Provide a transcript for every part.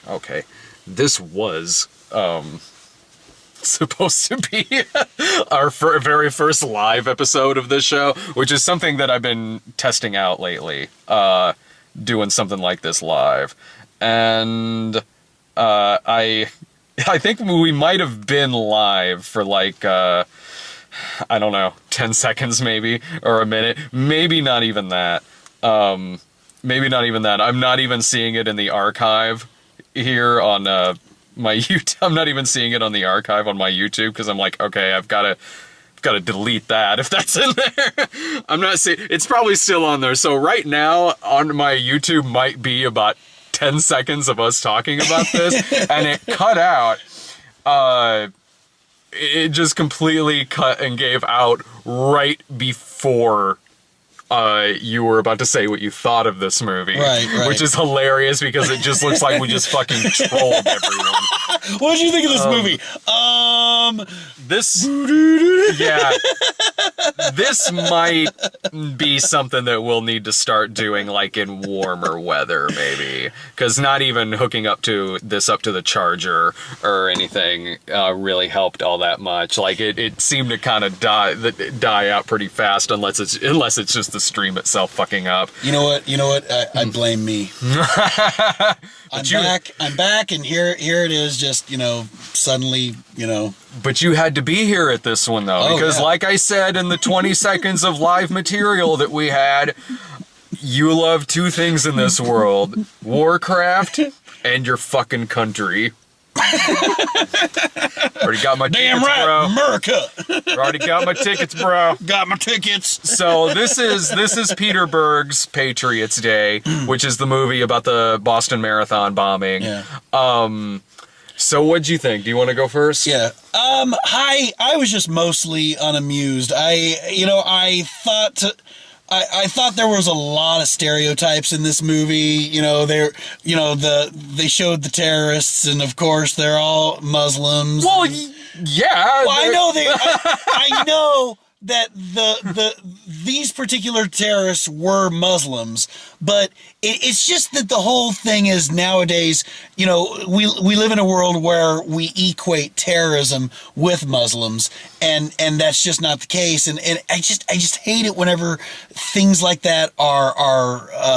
okay, this was supposed to be our very first live episode of this show, which is something that I've been testing out lately, doing something like this live. And I think we might have been live for like, I don't know, 10 seconds maybe, or a minute. Maybe not even that. Maybe not even that. I'm not even seeing it in the archive here on my YouTube. I'm not even seeing it on the archive on my YouTube, because I'm like, okay, I've got to delete that if that's in there. I'm not seeing, it's probably still on there. So right now on my YouTube might be about 10 seconds of us talking about this, and it cut out. It just completely cut and gave out right before you were about to say what you thought of this movie. Right. Which is hilarious, because it just looks like we just fucking trolled everyone. What did you think of this movie? Yeah. This might be something that we'll need to start doing, like, in warmer weather, maybe. Because not even hooking up to the charger or anything really helped all that much. Like, it seemed to kind of die out pretty fast, unless it's just the stream itself fucking up. You know what? I blame me. I'm back, and here it is, just, suddenly, But you had to be here at this one, though, because like I said in the 20 seconds of live material that we had, you love two things in this world: Warcraft and your fucking country. Already got my Damn tickets, right, bro. America. Already got my tickets, bro. Got my tickets. So this is Peter Berg's Patriots Day, which is the movie about the Boston Marathon bombing. Yeah. So what'd you think? Do you want to go first? Yeah. I was just mostly unamused. I thought there was a lot of stereotypes in this movie. They showed the terrorists, and of course they're all Muslims. Well, yeah. Well, I know that these particular terrorists were Muslims, but it's just that the whole thing is, nowadays, we live in a world where we equate terrorism with Muslims, and that's just not the case. And I just hate it whenever things like that are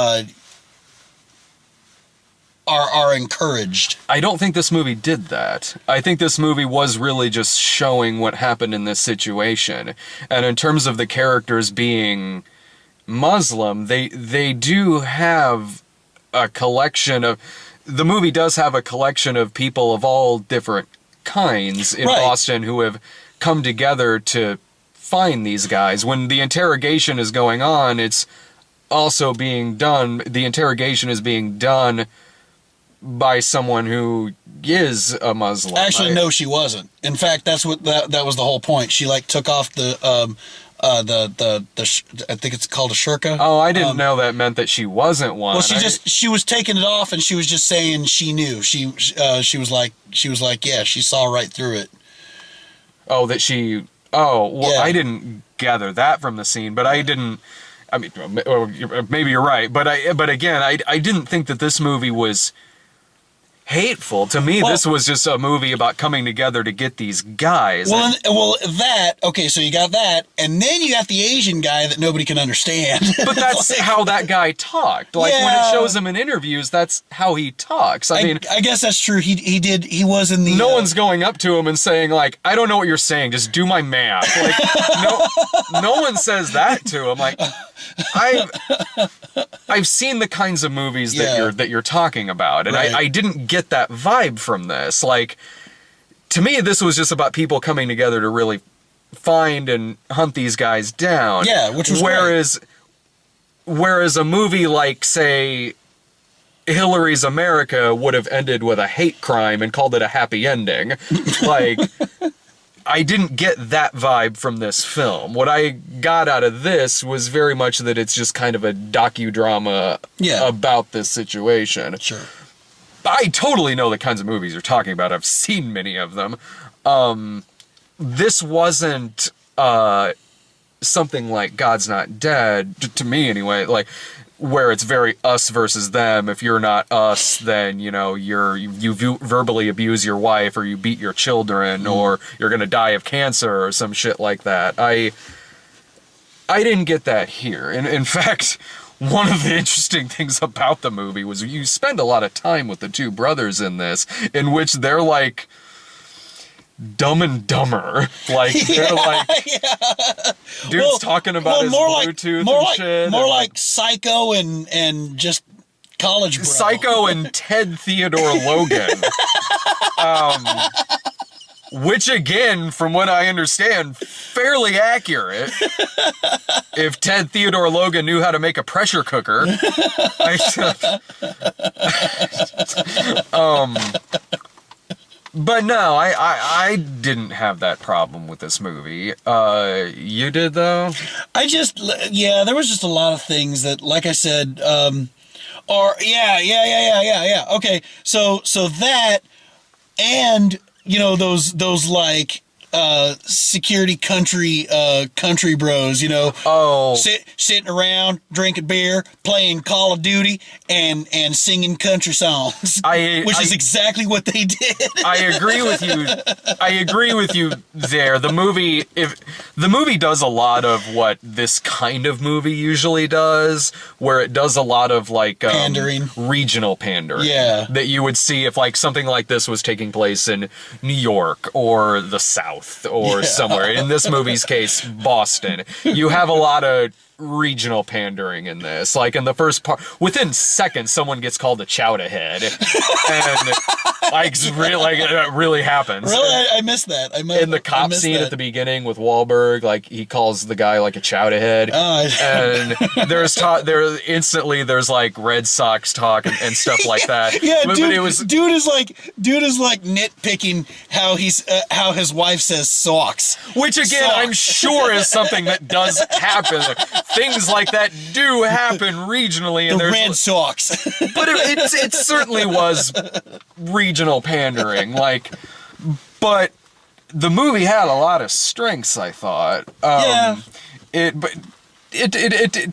encouraged. I don't think this movie did that. I think this movie was really just showing what happened in this situation. And in terms of the characters being Muslim, they do have a collection of... The movie does have a collection of people of all different kinds in Boston who have come together to find these guys. When the interrogation is going on, it's also being done... The interrogation is being done by someone who is a Muslim. Actually, no, she wasn't. In fact, that was the whole point. She took off the I think it's called a shirka. Oh, I didn't know that meant that she wasn't one. Well, she was taking it off, and she was just saying she knew. She was like, yeah, she saw right through it. Oh, that she. Oh, well, yeah. I didn't gather that from the scene, but I didn't. I mean, maybe you're right, but again, I didn't think that this movie was hateful. To me, this was just a movie about coming together to get these guys. Okay, so you got that, and then you got the Asian guy that nobody can understand. But that's how that guy talked. Like, when it shows him in interviews, that's how he talks. I mean, I guess that's true. He was in the... No one's going up to him and saying, like, I don't know what you're saying, just do my math. Like, no one says that to him. Like, I've seen the kinds of movies that you're talking about, and I didn't get that vibe from this. Like, to me, this was just about people coming together to really find and hunt these guys down. Yeah, which was whereas a movie like, say, Hillary's America would have ended with a hate crime and called it a happy ending. Like, I didn't get that vibe from this film. What I got out of this was very much that it's just kind of a docudrama about this situation. Sure. I totally know the kinds of movies you're talking about. I've seen many of them. This wasn't something like God's Not Dead, to me anyway. Like, where it's very us versus them. If you're not us, then, you know, verbally abuse your wife, or you beat your children, or you're going to die of cancer or some shit like that. I didn't get that here. In fact, one of the interesting things about the movie was you spend a lot of time with the two brothers in this, in which they're like Dumb and Dumber. Like, they're like, dude's talking about his Bluetooth and shit. More like Psycho and just college bro. Psycho and Ted Theodore Logan. Which, again, from what I understand, fairly accurate. If Ted Theodore Logan knew how to make a pressure cooker. But no, I didn't have that problem with this movie. You did, though? There was just a lot of things that, like I said, Okay, so that, and, you know, those like, security country bros, you know, sitting around drinking beer, playing Call of Duty, and singing country songs, which is exactly what they did. I agree with you. I agree with you there. The movie does a lot of what this kind of movie usually does, where it does a lot of like pandering, regional pandering. Yeah, that you would see if like something like this was taking place in New York or the South. Or somewhere. In this movie's case, Boston. You have a lot of regional pandering in this. Like in the first part, within seconds, someone gets called a chowder head. And it really happens. Really? I missed that. In the cop scene at the beginning with Wahlberg, like he calls the guy like a chowder head. And there's like Red Sox talk and stuff like that. Yeah, but dude is like nitpicking how his wife says socks. Which again, I'm sure is something that does happen. Things like that do happen regionally. And the Red Sox. But it certainly was regional pandering. But the movie had a lot of strengths, I thought. To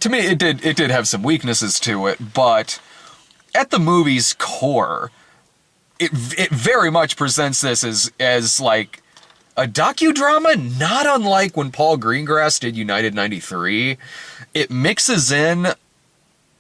me, it did have some weaknesses to it, but at the movie's core, it very much presents this as like a docudrama, not unlike when Paul Greengrass did United 93. It mixes in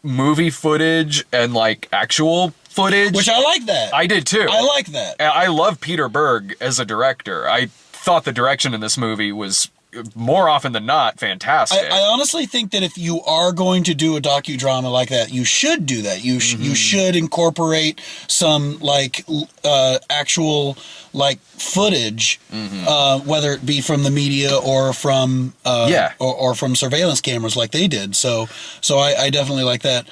movie footage and like actual footage. Which I like that. I did too. I like that. I love Peter Berg as a director. I thought the direction in this movie was more often than not fantastic. I honestly think that if you are going to do a docudrama like that, you should do that. You should incorporate some like actual like footage, whether it be from the media or from or from surveillance cameras like they did. So I definitely like that.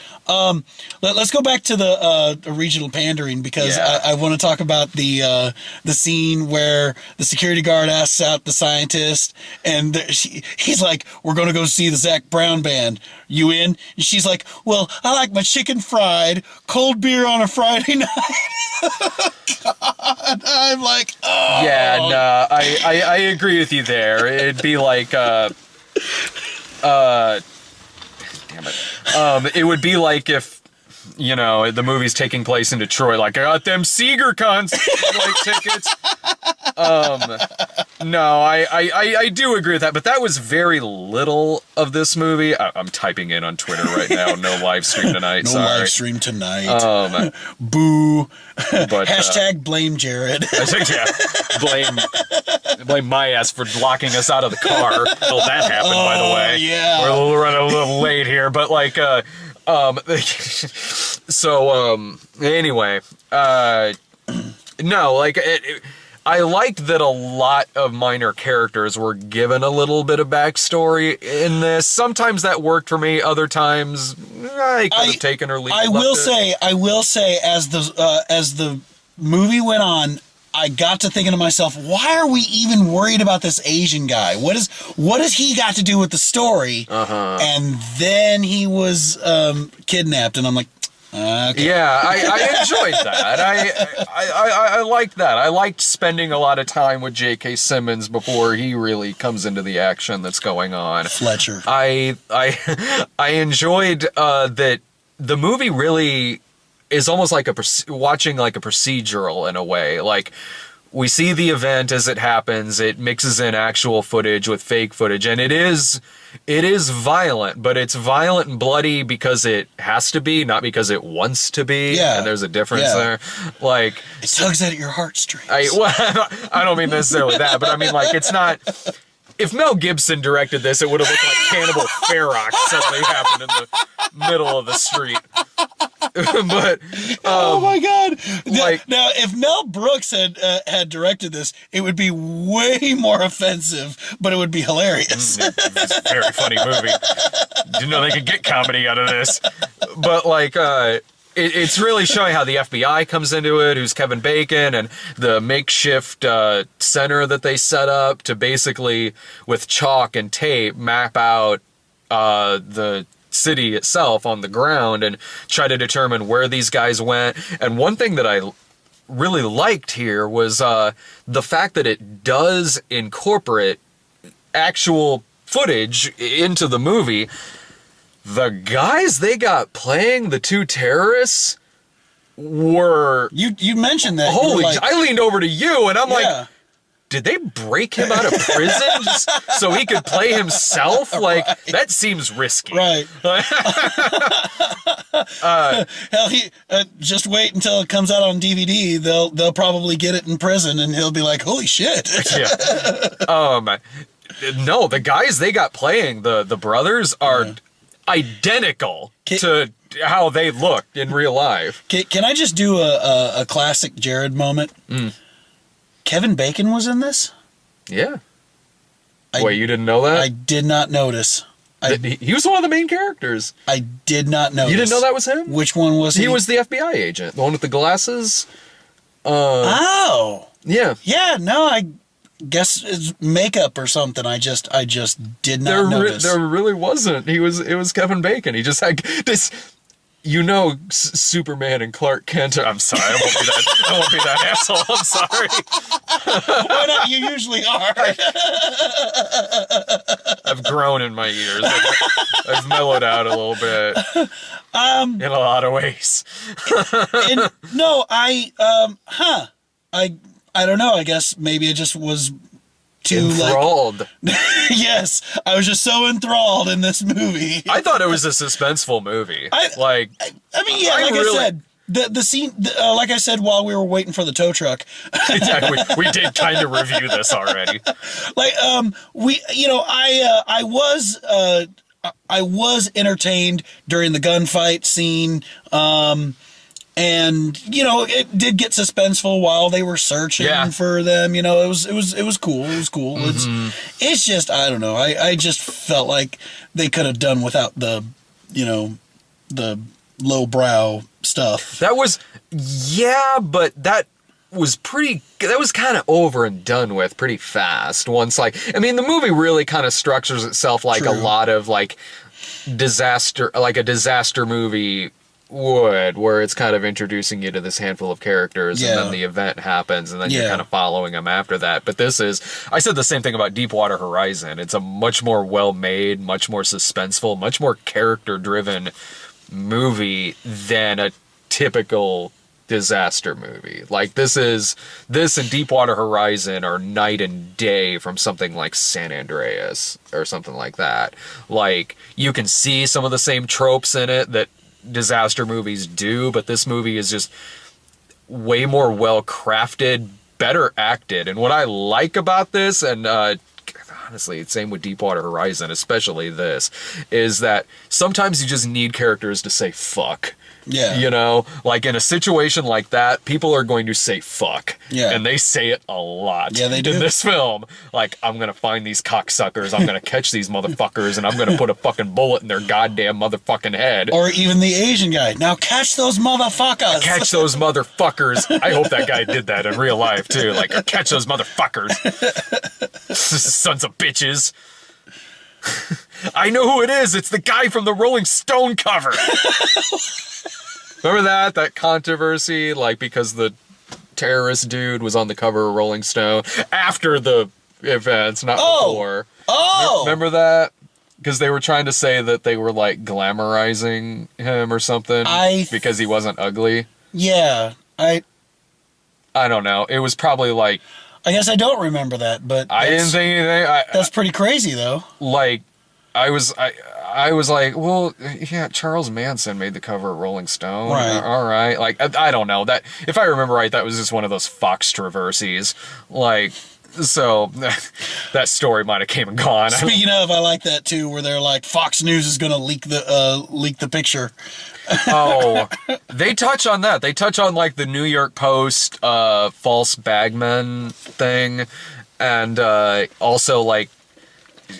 Let's go back to the regional pandering, because I want to talk about the scene where the security guard asks out the scientist, and he's like, "We're going to go see the Zac Brown band. You in?" And she's like, "Well, I like my chicken fried, cold beer on a Friday night." God, I'm like, oh. Yeah, no, I agree with you there. It'd be like, damn it. It would be like if, you know, the movie's taking place in Detroit, like, I got them Seeger tickets. No, I do agree with that, but that was very little of this movie. I'm typing in on Twitter right now. No live stream tonight. No sorry. Live stream tonight. Boo. But, hashtag blame Jared. Yeah, blame my ass for locking us out of the car. Well, that happened, by the way. Yeah. We're running a little late here, but like, anyway, no, like I liked that a lot of minor characters were given a little bit of backstory in this. Sometimes that worked for me. Other times, I could have taken or leave. I will say, as the movie went on, I got to thinking to myself, why are we even worried about this Asian guy? What has he got to do with the story? And then he was kidnapped, and I'm like, Okay. Yeah, I enjoyed that. I liked that. I liked spending a lot of time with J.K. Simmons before he really comes into the action that's going on. Fletcher. I enjoyed that the movie really is almost like watching like a procedural in a way. Like, we see the event as it happens. It mixes in actual footage with fake footage, and it is violent, but it's violent and bloody because it has to be, not because it wants to be. Yeah. And there's a difference there. Like, it tugs at your heartstrings. I don't mean necessarily that, but I mean, like, it's not. If Mel Gibson directed this, it would have looked like Cannibal Ferox suddenly happened in the middle of the street. But oh my god! Like, now, if Mel Brooks had directed this, it would be way more offensive, but it would be hilarious. It's a very funny movie. Didn't know they could get comedy out of this, but like, it's really showing how the FBI comes into it, who's Kevin Bacon, and the makeshift center that they set up to basically, with chalk and tape, map out the city itself on the ground and try to determine where these guys went. And one thing that I really liked here was the fact that it does incorporate actual footage into the movie. The guys they got playing the two terrorists were... You mentioned that. Holy... Like, I leaned over to you and I'm like, did they break him out of prison just so he could play himself? Like, that seems risky. Right. Hell, just wait until it comes out on DVD. They'll probably get it in prison, and he'll be like, "Holy shit!" Yeah. No, the guys they got playing the brothers are identical to how they looked in real life. Can I just do a classic Jared moment? Kevin Bacon was in this? Yeah. Wait, you didn't know that? I did not notice. He was one of the main characters. I did not notice. You didn't know that was him? Which one was he? He was the FBI agent, the one with the glasses. Oh. Yeah. Yeah, no, I guess it's makeup or something. I just did not notice. There really wasn't. It was Kevin Bacon. He just had this... Superman and Clark Kent. I'm sorry, I won't be that asshole. I'm sorry. Why not? You usually are. I've grown in my years. I've mellowed out a little bit. In a lot of ways. I don't know. I guess maybe it just was too enthralled. Yes, I was just so enthralled in this movie. I thought it was a suspenseful movie. I said, the scene, like I said, while we were waiting for the tow truck. Yeah, we did kind of review this already. Like, I was entertained during the gunfight scene. And it did get suspenseful while they were searching for them. It was cool. It was cool. Mm-hmm. It's just, I don't know. I just felt like they could have done without the lowbrow stuff. That was, but that was kind of over and done with pretty fast. Once, the movie really kind of structures itself like a lot of like a disaster movie would, where it's kind of introducing you to this handful of characters and then the event happens and then you're kind of following them after that. But I said the same thing about Deepwater Horizon. It's a much more well-made, much more suspenseful, much more character-driven movie than a typical disaster movie. Like, this and Deepwater Horizon are night and day from something like San Andreas or something like that. Like, you can see some of the same tropes in it that disaster movies do, but this movie is just way more well crafted, better acted. And what I like about this, and honestly, it's same with Deepwater Horizon, especially this, is that sometimes you just need characters to say fuck. Yeah. Like in a situation like that, people are going to say fuck. Yeah. And they say it a lot. Yeah, they do. In this film. Like, I'm going to find these cocksuckers, I'm going to catch these motherfuckers, and I'm going to put a fucking bullet in their goddamn motherfucking head. Or even the Asian guy. Now catch those motherfuckers. Catch those motherfuckers. I hope that guy did that in real life, too. Like, catch those motherfuckers. Sons of bitches. I know who it is. It's the guy from the Rolling Stone cover. Remember that controversy, like because the terrorist dude was on the cover of Rolling Stone after the events, not before. Oh, Remember that? Because they were trying to say that they were like glamorizing him or something because he wasn't ugly. Yeah, I don't know. It was probably like, I guess I don't remember that, but I didn't think anything. That's pretty crazy, though. Like, I was like, well, yeah, Charles Manson made the cover of Rolling Stone. Right. All right. Like, I don't know. That, if I remember right, that was just one of those Fox traversies. Like, so that story might have came and gone. Speaking of, I like that too, where they're like, Fox News is going to leak the picture. Oh, they touch on that. They touch on like the New York Post false bagman thing, and also like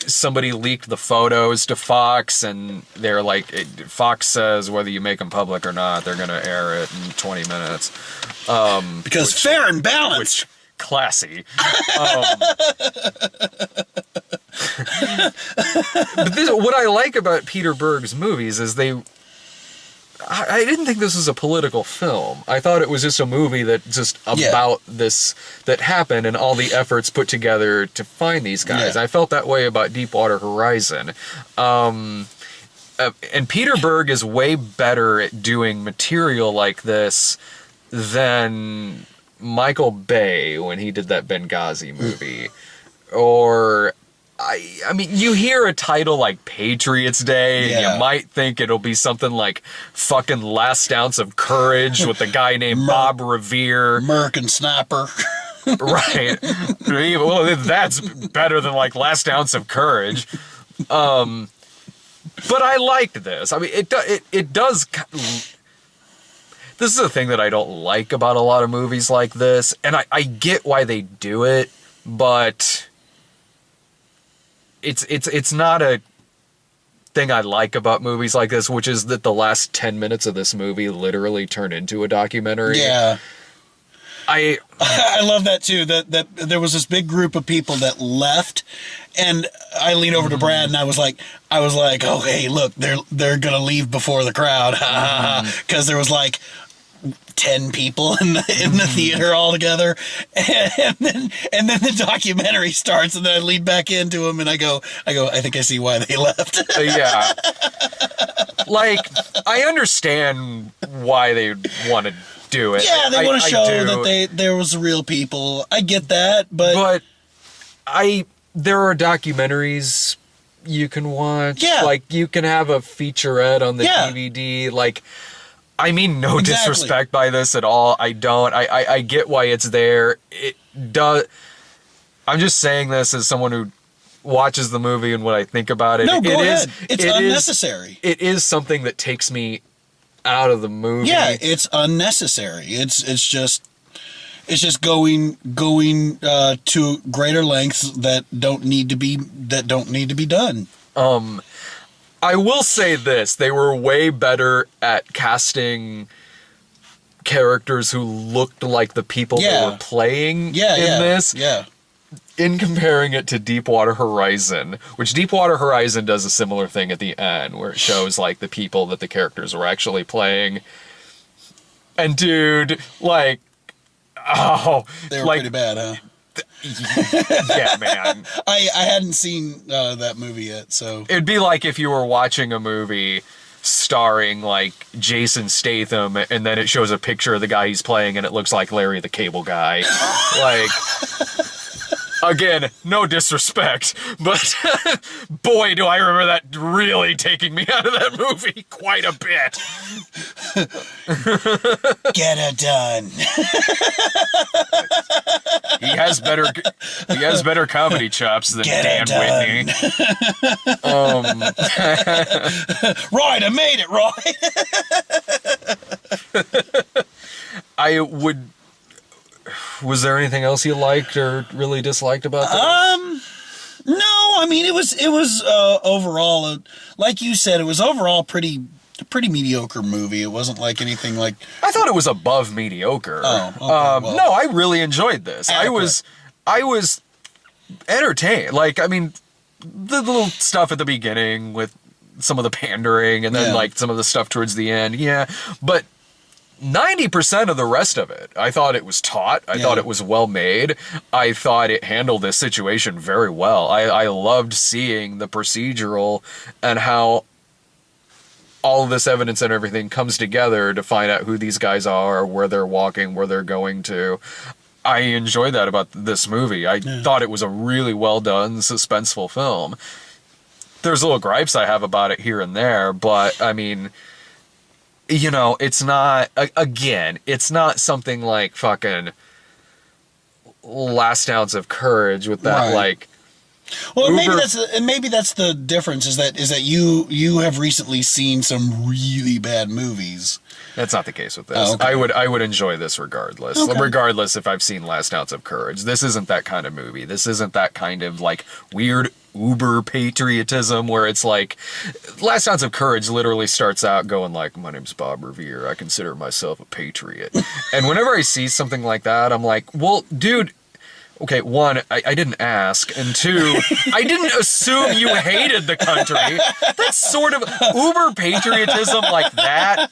somebody leaked the photos to Fox, and they're like, Fox says whether you make them public or not, they're gonna air it in 20 minutes. Because fair and balanced. Classy. But what I like about Peter Berg's movies is I didn't think this was a political film. I thought it was just a movie that just about this that happened and all the efforts put together to find these guys. Yeah. I felt that way about Deepwater Horizon. And Peter Berg is way better at doing material like this than Michael Bay when he did that Benghazi movie. Or I mean, you hear a title like Patriots Day, and you might think it'll be something like fucking Last Ounce of Courage with a guy named Bob Revere. American Sniper. Right. Well, that's better than like Last Ounce of Courage. But I liked this. I mean, it does. This is a thing that I don't like about a lot of movies like this, and I get why they do it, but it's not a thing I like about movies like this, which is that the last 10 minutes of this movie literally turn into a documentary. Yeah. I love that too, that there was this big group of people that left, and I leaned over to Brad and I was like, oh, hey, look, they're going to leave before the crowd. Because there was like 10 people in the theater all together, and then the documentary starts, and then I lead back into him and I go, I think I see why they left. Yeah. Like, I understand why they want to do it. Yeah, they want to show that there was real people. I get that, but there are documentaries you can watch. Yeah. Like, you can have a featurette on the DVD. Like, I mean no disrespect by this at all. I don't. I get why it's there. It does. I'm just saying this as someone who watches the movie and what I think about it. No, go ahead. It's unnecessary. It is something that takes me out of the movie. Yeah, it's unnecessary. It's just going to greater lengths that don't need to be done. I will say this: they were way better at casting characters who looked like the people they were playing in this. Yeah. In comparing it to Deepwater Horizon, which Deepwater Horizon does a similar thing at the end, where it shows like the people that the characters were actually playing. And dude, like, they were pretty bad, huh? Yeah, man. I hadn't seen that movie yet, so it'd be like if you were watching a movie starring like Jason Statham, and then it shows a picture of the guy he's playing, and it looks like Larry the Cable Guy. Like, again, no disrespect, but boy, do I remember that really taking me out of that movie quite a bit. Get it done. He has better comedy chops than Dan Whitney. Right, I made it, right. Was there anything else you liked or really disliked about this? No, I mean it was overall, like you said, it was overall pretty mediocre movie. It wasn't like anything like. I thought it was above mediocre. Oh, okay, well. No, I really enjoyed this. Adequate. I was entertained. Like, I mean, the little stuff at the beginning with some of the pandering, and then like some of the stuff towards the end. Yeah, but 90% of the rest of it, I thought it was taut. I thought it was well made. I thought it handled this situation very well. I loved seeing the procedural and how all of this evidence and everything comes together to find out who these guys are, where they're walking, where they're going to. I enjoyed that about this movie. I thought it was a really well done, suspenseful film. There's little gripes I have about it here and there, but I mean, you know, it's not, again, it's not something like fucking Last Ounce of Courage with that, like, well, maybe that's the difference is that you have recently seen some really bad movies. That's not the case with this. I would enjoy this regardless. Regardless if I've seen Last Ounce of Courage. This isn't that kind of movie. This isn't that kind of like weird uber patriotism where it's like Last Ounce of Courage literally starts out going like, my name's Bob Revere. I consider myself a patriot. And whenever I see something like that, I'm like, well, dude, okay, one, I didn't ask, and two, I didn't assume you hated the country. That's sort of uber patriotism like that,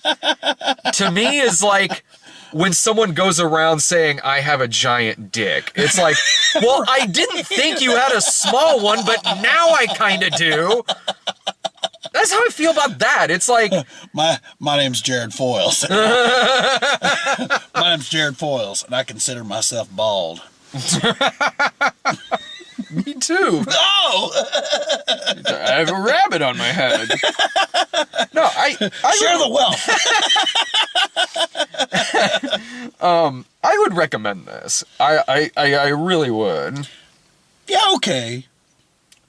to me, is like when someone goes around saying, I have a giant dick. It's like, well, I didn't think you had a small one, but now I kind of do. That's how I feel about that. It's like... My name's Jared Foyles. My name's Jared Foyles, and I consider myself bald. Me too. Oh! I have a rabbit on my head. No, I share the wealth. I would recommend this. I really would. Yeah, okay.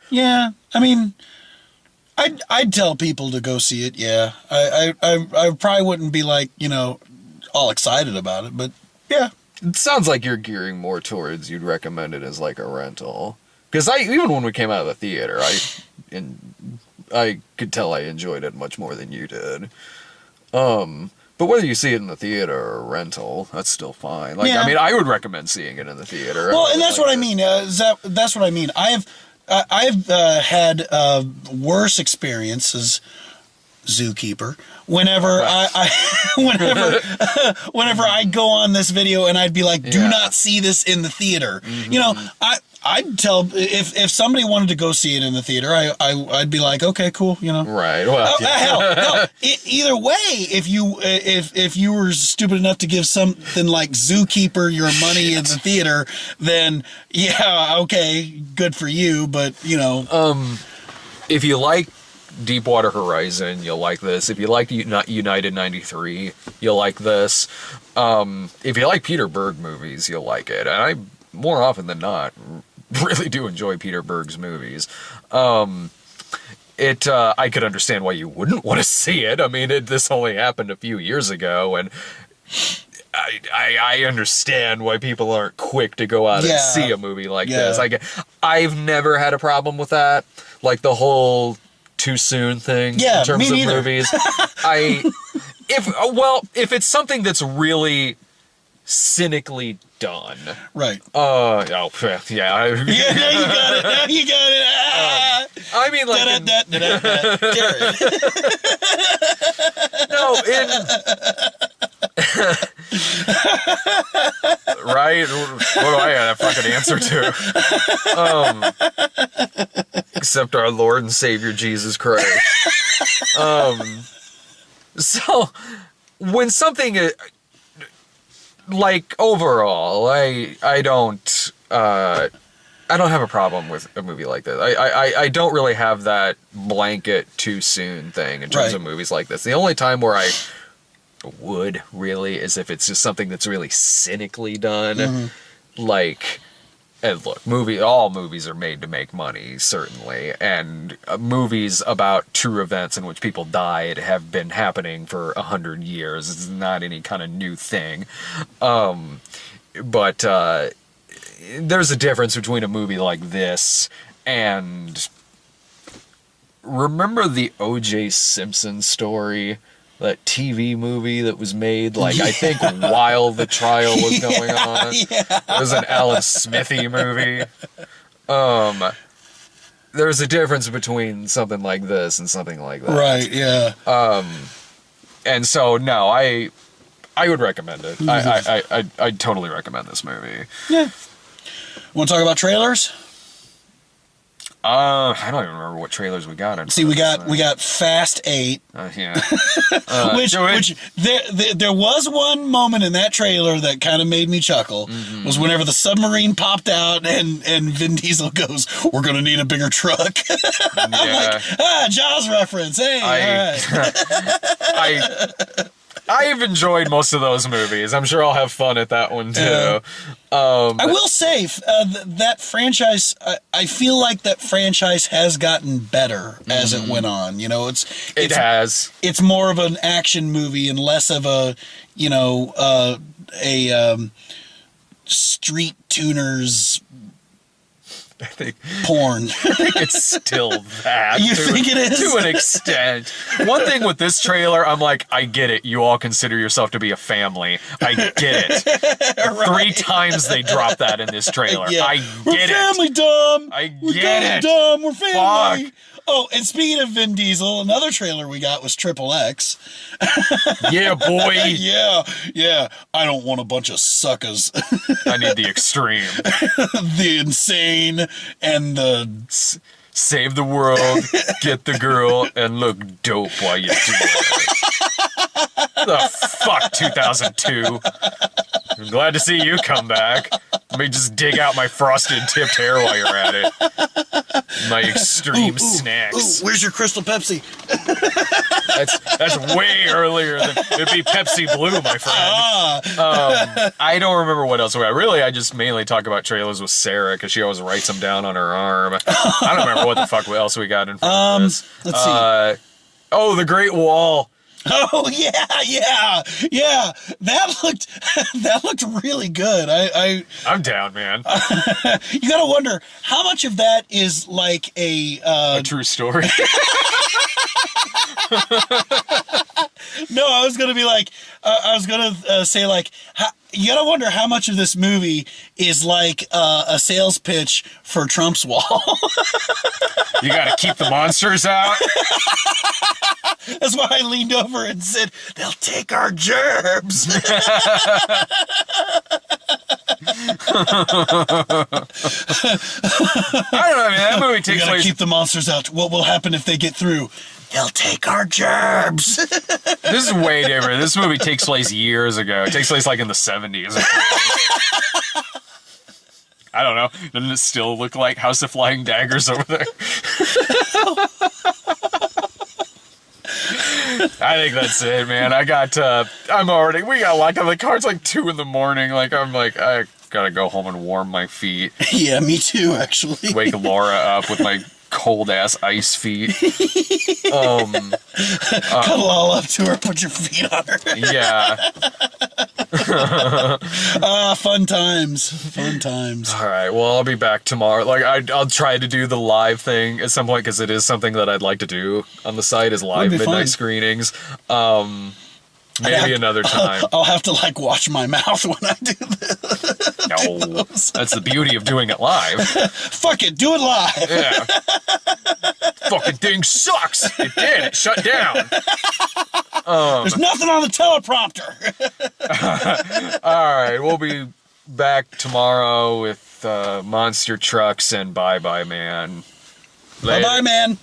Yeah, I mean, I'd tell people to go see it. Yeah, I probably wouldn't be like, you know, all excited about it, but yeah. It sounds like you're gearing more towards you'd recommend it as like a rental. Because even when we came out of the theater, I could tell I enjoyed it much more than you did. But whether you see it in the theater or rental, that's still fine. Like, yeah. I mean, I would recommend seeing it in the theater. Well, and that's what I mean. That's what I mean. I've had worse experiences. Zookeeper. Whenever whenever I go on this video and I'd be like, do not see this in the theater. Mm-hmm. You know, I'd tell if somebody wanted to go see it in the theater, I'd be like, okay, cool, you know. Right. Well, hell, no. Either way, if you were stupid enough to give something like Zookeeper your money in the theater, then yeah, okay, good for you. But you know, if you like Deepwater Horizon, you'll like this. If you like United 93, you'll like this. If you like Peter Berg movies, you'll like it. And I, more often than not, really do enjoy Peter Berg's movies. I could understand why you wouldn't want to see it. I mean, this only happened a few years ago, and I understand why people aren't quick to go out and see a movie like this. I've never had a problem with that. Like the whole too soon thing in terms of movies. If it's something that's really cynically done. Right. Yeah. Yeah, now you got it. I mean, like right? What do I have a fucking answer to? Except our Lord and Savior Jesus Christ. So when something like overall, I don't have a problem with a movie like this. I don't really have that blanket too soon thing in terms of movies like this. The only time where I would really is if it's just something that's really cynically done. Like, and look, all movies are made to make money, certainly, and movies about true events in which people died have been happening for 100 years. It's not any kind of new thing. But there's a difference between a movie like this and... Remember the O.J. Simpson story? That TV movie that was made, like, I think while the trial was going on. It was an Alan Smithy movie. There's a difference between something like this and something like that. Right, yeah. And so, no, I would recommend it. I totally recommend this movie. Yeah. Want to talk about trailers? I don't even remember what trailers we got. See, we got Fast 8. Yeah. Which there was one moment in that trailer that kind of made me chuckle. Was whenever the submarine popped out and Vin Diesel goes, "We're gonna need a bigger truck." I'm like, Jaws reference. Hey, all right. I've enjoyed most of those movies. I'm sure I'll have fun at that one too. I will say that franchise. I feel like that franchise has gotten better as it went on. You know, it has. It's more of an action movie and less of a street tuners. I think porn. It's still that. You think it is? To an extent. One thing with this trailer, I'm like, I get it. You all consider yourself to be a family. I get it. Right. 3 times they dropped that in this trailer. Yeah. I get We're family, Dom. We're get it. Dom. We're family. Fuck. Oh, and speaking of Vin Diesel, another trailer we got was Triple X. Yeah, boy. Yeah. I don't want a bunch of suckers. I need the extreme. The insane and the... Save the world, get the girl, and look dope while you do it. The fuck, 2002. I'm glad to see you come back. Let me just dig out my frosted tipped hair while you're at it. My extreme snacks. Ooh, where's your Crystal Pepsi? That's way earlier than it'd be Pepsi Blue, my friend. I don't remember what else we got. Really, I just mainly talk about trailers with Sarah because she always writes them down on her arm. I don't remember what the fuck else we got in front of this. Let's see. Oh, the Great Wall. Oh yeah. That looked really good. I'm down, man. You gotta wonder how much of that is like a true story. No, I was gonna be like, say like, you gotta wonder how much of this movie is like a sales pitch for Trump's wall. You gotta keep the monsters out. That's why I leaned over and said, "They'll take our germs." I don't know, man. That movie takes place. Keep the monsters out. What will happen if they get through? They'll take our germs. This is way different. This movie takes place years ago. It takes place like in the 70s. I don't know. Doesn't it still look like House of Flying Daggers over there? I think that's it, man. we got like on the car's like 2 in the morning. Like I gotta go home and warm my feet. Yeah, me too, actually. Wake Laura up with my cold ass ice feet. Cuddle all up to her, put your feet on her. Yeah. Fun times. All right, well, I'll be back tomorrow. Like, I'll try to do the live thing at some point because it is something that I'd like to do on the site is live midnight screenings. Maybe another time. I'll have to like watch my mouth when I do this. No, that's the beauty of doing it live. Fuck it, do it live. Yeah. Fucking thing sucks. It did. It shut down. There's nothing on the teleprompter. All right, we'll be back tomorrow with monster trucks and Bye Bye Man. Bye Bye Man.